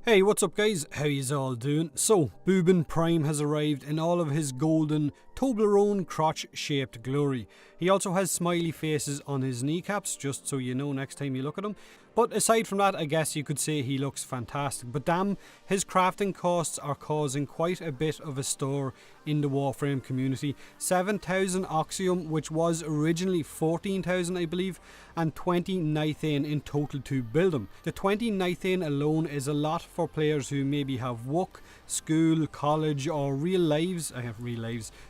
Hey, what's up guys? How yous all doing? So, Booben Prime has arrived in all of his golden Toblerone crotch shaped glory. He also has smiley faces on his kneecaps, just so you know next time you look at him. But aside from that, I guess you could say he looks fantastic. But damn, his crafting costs are causing quite a bit of a stir in the Warframe community. 7,000 Oxium, which was originally 14,000 I believe, and 20 Nithane in total to build him. The 20 Nithane alone is a lot for players who maybe have work, school, college or real lives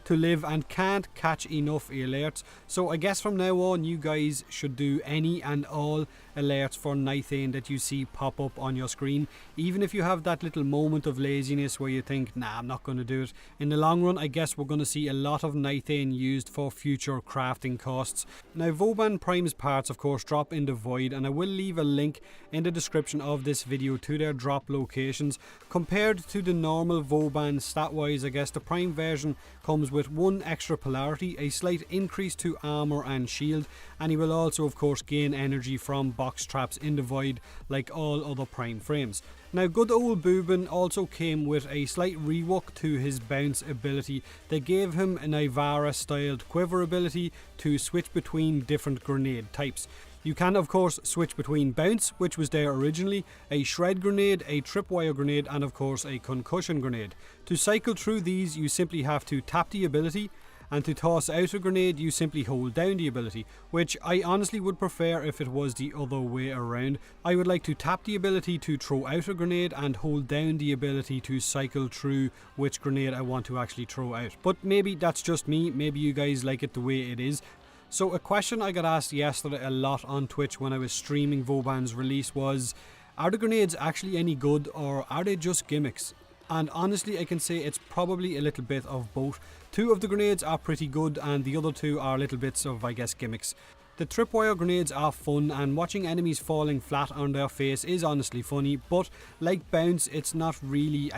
to live and can't catch enough alerts. So I guess from now on you guys should do any and all alerts for Nithane that you see pop up on your screen, even if you have that little moment of laziness where you think, nah, I'm not going to do it. In the long run, I guess we're going to see a lot of Nithane used for future crafting costs. Now, Vauban Prime's parts of course drop in the void, and I will leave a link in the description of this video to their drop locations. Compared to the normal Vauban stat wise, I guess the Prime version comes with one extra polarity, a slight increase to armor and shield, and he will also of course gain energy from box traps in the void like all other Prime frames. Now, good old Booben also came with a slight rework to his bounce ability. They gave him an Ivara styled quiver ability to switch between different grenade types. You can of course switch between bounce, which was there originally, a shred grenade, a tripwire grenade and of course a concussion grenade. To cycle through these you simply have to tap the ability, and to toss out a grenade you simply hold down the ability, which I honestly would prefer if it was the other way around. I would like to tap the ability to throw out a grenade and hold down the ability to cycle through which grenade I want to actually throw out. But maybe that's just me, maybe you guys like it the way it is. So a question I got asked yesterday a lot on Twitch when I was streaming Vauban's release was, are the grenades actually any good or are they just gimmicks? And honestly I can say it's probably a little bit of both. Two of the grenades are pretty good and the other two are little bits of, I guess, gimmicks. The tripwire grenades are fun and watching enemies falling flat on their face is honestly funny, but like bounce it's not really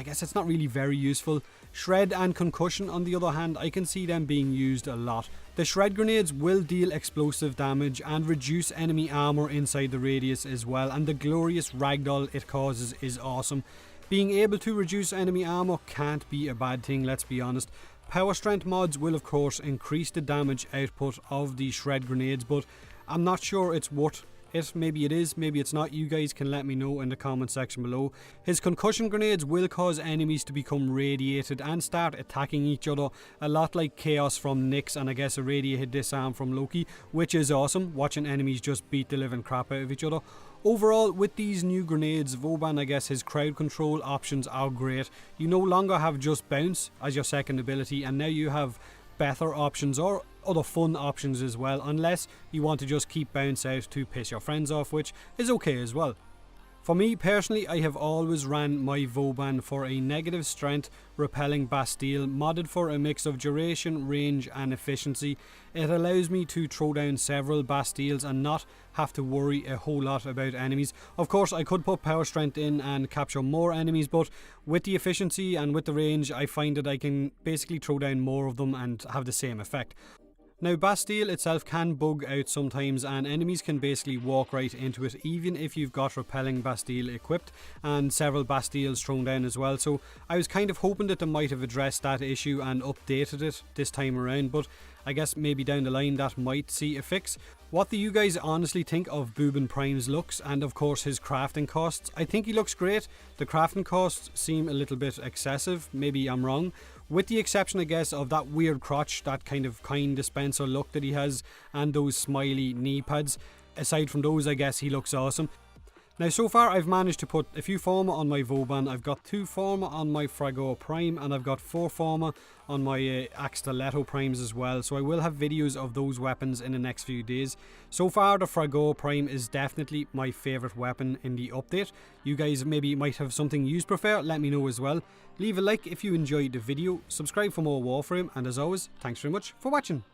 very useful. Shred and concussion on the other hand, I can see them being used a lot. The shred grenades will deal explosive damage and reduce enemy armor inside the radius as well, and the glorious ragdoll it causes is awesome. Being able to reduce enemy armor can't be a bad thing, let's be honest. Power strength mods will of course increase the damage output of the shred grenades, but I'm not sure it's worth it. Maybe it is, maybe it's not. You guys can let me know in the comment section below. His concussion grenades will cause enemies to become radiated and start attacking each other, a lot like Chaos from Nyx and I guess a radiated disarm from Loki, which is awesome, watching enemies just beat the living crap out of each other. Overall, with these new grenades, Vauban, I guess his crowd control options are great. You no longer have just bounce as your second ability, and now you have better options or other fun options as well, unless you want to just keep bounce out to piss your friends off, which is okay as well. For me personally, I have always ran my Vauban for a negative strength repelling Bastille, modded for a mix of duration, range and efficiency. It allows me to throw down several Bastilles and not have to worry a whole lot about enemies. Of course I could put power strength in and capture more enemies, but with the efficiency and with the range I find that I can basically throw down more of them and have the same effect. Now, Bastille itself can bug out sometimes and enemies can basically walk right into it even if you've got repelling Bastille equipped and several Bastilles thrown down as well. So I was kind of hoping that they might have addressed that issue and updated it this time around, but I guess maybe down the line that might see a fix. What do you guys honestly think of Booben Prime's looks and of course his crafting costs? I think he looks great. The crafting costs seem a little bit excessive, maybe I'm wrong. With the exception I guess of that weird crotch, that kind of kind dispenser look that he has, and those smiley knee pads. Aside from those I guess he looks awesome. Now so far I've managed to put a few Forma on my Vauban, I've got 2 Forma on my Fragor Prime and I've got 4 Forma on my Axtiletto Primes as well, so I will have videos of those weapons in the next few days. So far the Fragor Prime is definitely my favourite weapon in the update. You guys maybe might have something you prefer, let me know as well. Leave a like if you enjoyed the video, subscribe for more Warframe, and as always, thanks very much for watching.